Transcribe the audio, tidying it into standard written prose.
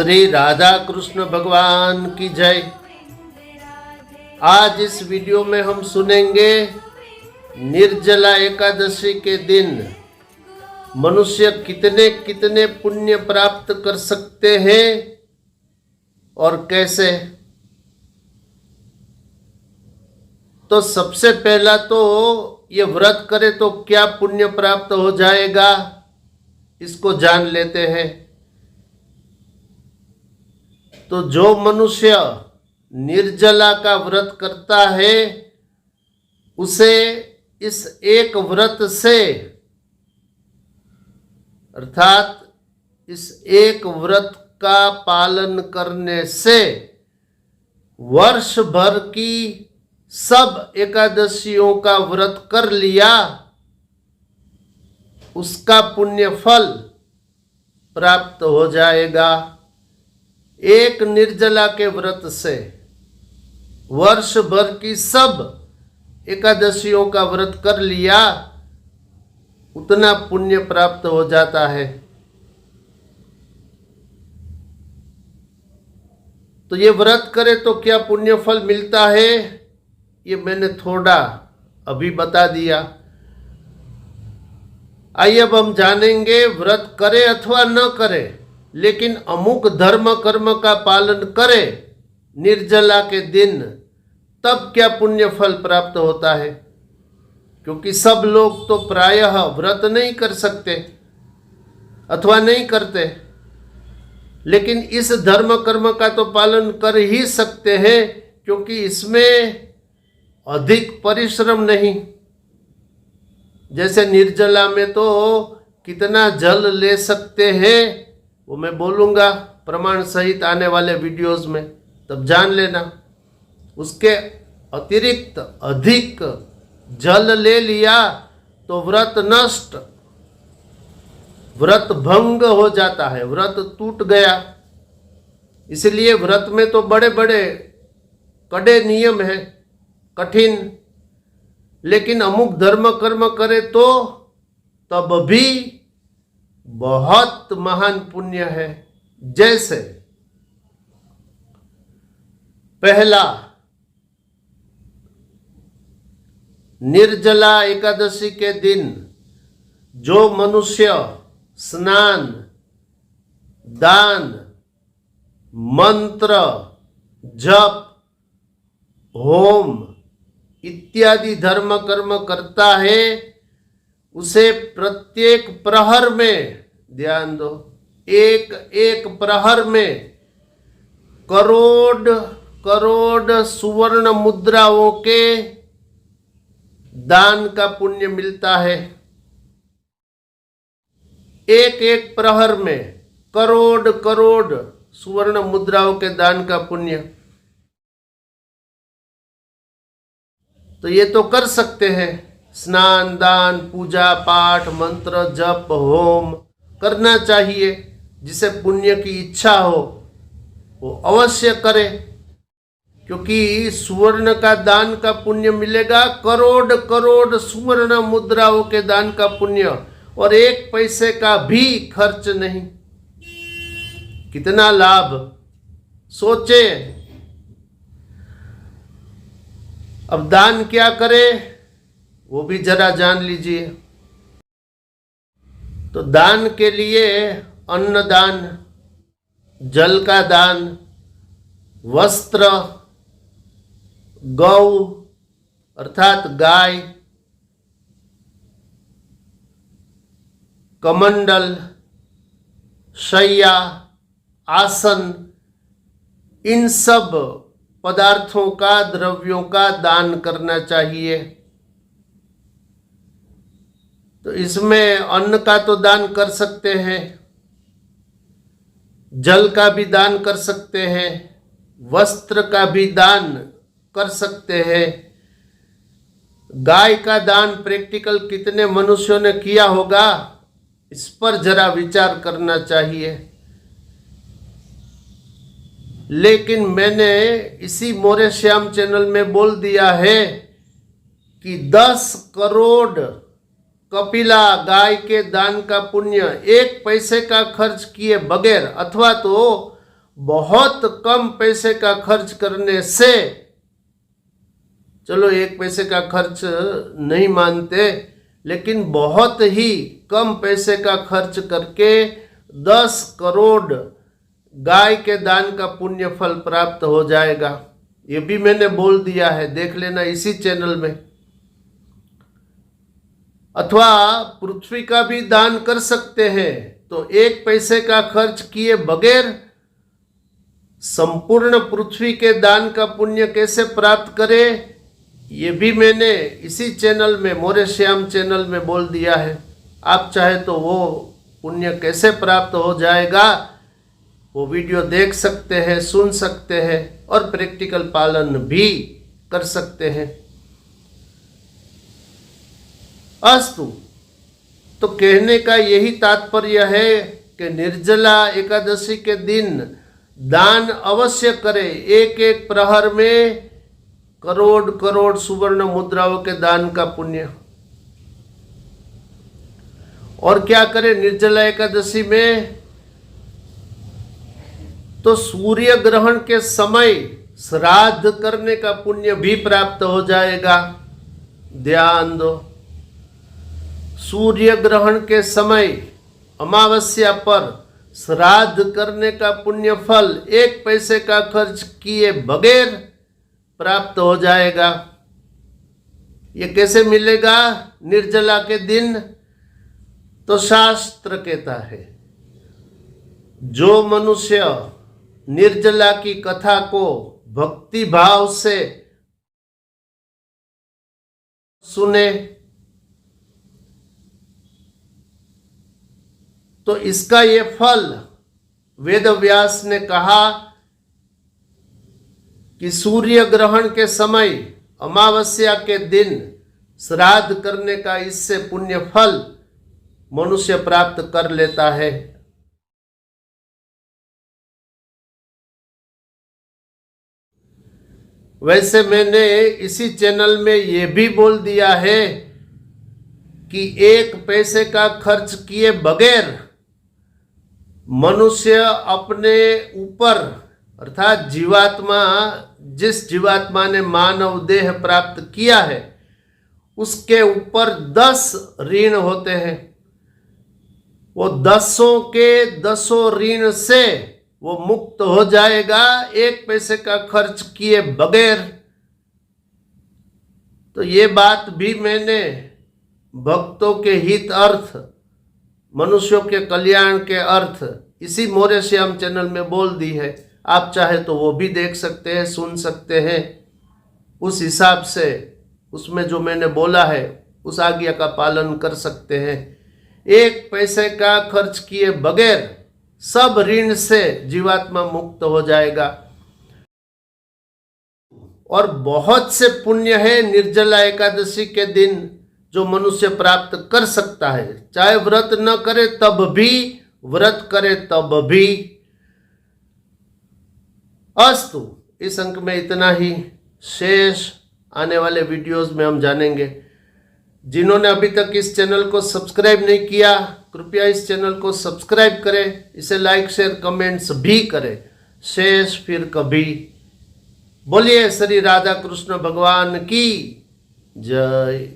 श्री राधा कृष्ण भगवान की जय। आज इस वीडियो में हम सुनेंगे निर्जला एकादशी के दिन मनुष्य कितने कितने पुण्य प्राप्त कर सकते हैं और कैसे। तो सबसे पहला तो ये व्रत करे तो क्या पुण्य प्राप्त हो जाएगा, इसको जान लेते हैं। तो जो मनुष्य निर्जला का व्रत करता है उसे इस एक व्रत से अर्थात इस एक व्रत का पालन करने से वर्ष भर की सब एकादशियों का व्रत कर लिया उसका पुण्य फल प्राप्त हो जाएगा। एक निर्जला के व्रत से वर्ष भर की सब एकादशियों का व्रत कर लिया उतना पुण्य प्राप्त हो जाता है। तो ये व्रत करे तो क्या पुण्य फल मिलता है, ये मैंने थोड़ा अभी बता दिया। आइए अब हम जानेंगे व्रत करे अथवा न करे लेकिन अमुक धर्म कर्म का पालन करे निर्जला के दिन, तब क्या पुण्य फल प्राप्त होता है। क्योंकि सब लोग तो प्रायः व्रत नहीं कर सकते अथवा नहीं करते, लेकिन इस धर्म कर्म का तो पालन कर ही सकते हैं क्योंकि इसमें अधिक परिश्रम नहीं। जैसे निर्जला में तो कितना जल ले सकते हैं वो मैं बोलूँगा प्रमाण सहित आने वाले वीडियोस में, तब जान लेना। उसके अतिरिक्त अधिक जल ले लिया तो व्रत नष्ट, व्रत भंग हो जाता है, व्रत टूट गया। इसलिए व्रत में तो बड़े बड़े कड़े नियम हैं, कठिन, लेकिन अमुक धर्म कर्म करे तो तब भी बहुत महान पुण्य है। जैसे पहला, निर्जला एकादशी के दिन जो मनुष्य स्नान, दान, मंत्र, जप, होम इत्यादि धर्म कर्म करता है उसे प्रत्येक प्रहर में, ध्यान दो, एक एक प्रहर में करोड़ करोड़ सुवर्ण मुद्राओं के दान का पुण्य मिलता है। एक एक प्रहर में करोड़ करोड़ सुवर्ण मुद्राओं के दान का पुण्य। तो ये तो कर सकते हैं, स्नान, दान, पूजा पाठ, मंत्र, जप, होम करना चाहिए। जिसे पुण्य की इच्छा हो वो अवश्य करे, क्योंकि सुवर्ण का दान का पुण्य मिलेगा, करोड़ करोड़ सुवर्ण मुद्राओं के दान का पुण्य, और एक पैसे का भी खर्च नहीं। कितना लाभ सोचे। अब दान क्या करे वो भी जरा जान लीजिए। तो दान के लिए अन्न दान, जल का दान, वस्त्र, गौ अर्थात गाय, कमंडल, शैया, आसन, इन सब पदार्थों का, द्रव्यों का दान करना चाहिए। तो इसमें अन्न का तो दान कर सकते हैं, जल का भी दान कर सकते हैं, वस्त्र का भी दान कर सकते हैं। गाय का दान प्रैक्टिकल कितने मनुष्यों ने किया होगा, इस पर जरा विचार करना चाहिए। लेकिन मैंने इसी मोरे श्याम चैनल में बोल दिया है कि 10 करोड़ कपिला गाय के दान का पुण्य एक पैसे का खर्च किए बगैर अथवा तो बहुत कम पैसे का खर्च करने से, चलो 1 पैसे का खर्च नहीं मानते, लेकिन बहुत ही कम पैसे का खर्च करके 10 करोड़ गाय के दान का पुण्य फल प्राप्त हो जाएगा। ये भी मैंने बोल दिया है, देख लेना इसी चैनल में। अथवा पृथ्वी का भी दान कर सकते हैं, तो 1 पैसे का खर्च किए बगैर संपूर्ण पृथ्वी के दान का पुण्य कैसे प्राप्त करें, ये भी मैंने इसी चैनल में, मोरे श्याम चैनल में बोल दिया है। आप चाहे तो वो पुण्य कैसे प्राप्त हो जाएगा, वो वीडियो देख सकते हैं, सुन सकते हैं और प्रैक्टिकल पालन भी कर सकते हैं। अस्तु, तो कहने का यही तात्पर्य है कि निर्जला एकादशी के दिन दान अवश्य करें। एक एक प्रहर में करोड़ करोड़ सुवर्ण मुद्राओं के दान का पुण्य। और क्या करें निर्जला एकादशी में, तो सूर्य ग्रहण के समय श्राद्ध करने का पुण्य भी प्राप्त हो जाएगा। ध्यान दो, सूर्य ग्रहण के समय अमावस्या पर श्राद्ध करने का पुण्य फल 1 पैसे का खर्च किए बगैर प्राप्त हो जाएगा। ये कैसे मिलेगा निर्जला के दिन? तो शास्त्र कहता है, जो मनुष्य निर्जला की कथा को भक्ति भाव से सुने, तो इसका ये फल वेद व्यास ने कहा कि सूर्य ग्रहण के समय अमावस्या के दिन श्राद्ध करने का इससे पुण्य फल मनुष्य प्राप्त कर लेता है। वैसे मैंने इसी चैनल में ये भी बोल दिया है कि 1 पैसे का खर्च किए बगैर मनुष्य अपने ऊपर, अर्थात जीवात्मा, जिस जीवात्मा ने मानव देह प्राप्त किया है उसके ऊपर 10 ऋण होते हैं। वो 10 के 10 ऋण से वो मुक्त हो जाएगा 1 पैसे का खर्च किए बगैर। तो ये बात भी मैंने भक्तों के हित अर्थ, मनुष्यों के कल्याण के अर्थ इसी मोरे श्याम चैनल में बोल दी है। आप चाहे तो वो भी देख सकते हैं, सुन सकते हैं। उस हिसाब से उसमें जो मैंने बोला है उस आज्ञा का पालन कर सकते हैं। 1 पैसे का खर्च किए बगैर सब ऋण से जीवात्मा मुक्त हो जाएगा। और बहुत से पुण्य है निर्जला एकादशी के दिन जो मनुष्य प्राप्त कर सकता है, चाहे व्रत न करे तब भी, व्रत करे तब भी। अस्तु, इस अंक में इतना ही। शेष आने वाले वीडियोस में हम जानेंगे। जिन्होंने अभी तक इस चैनल को सब्सक्राइब नहीं किया, कृपया इस चैनल को सब्सक्राइब करें, इसे लाइक शेयर कमेंट्स भी करें। शेष फिर कभी। बोलिए श्री राधा कृष्ण भगवान की जय।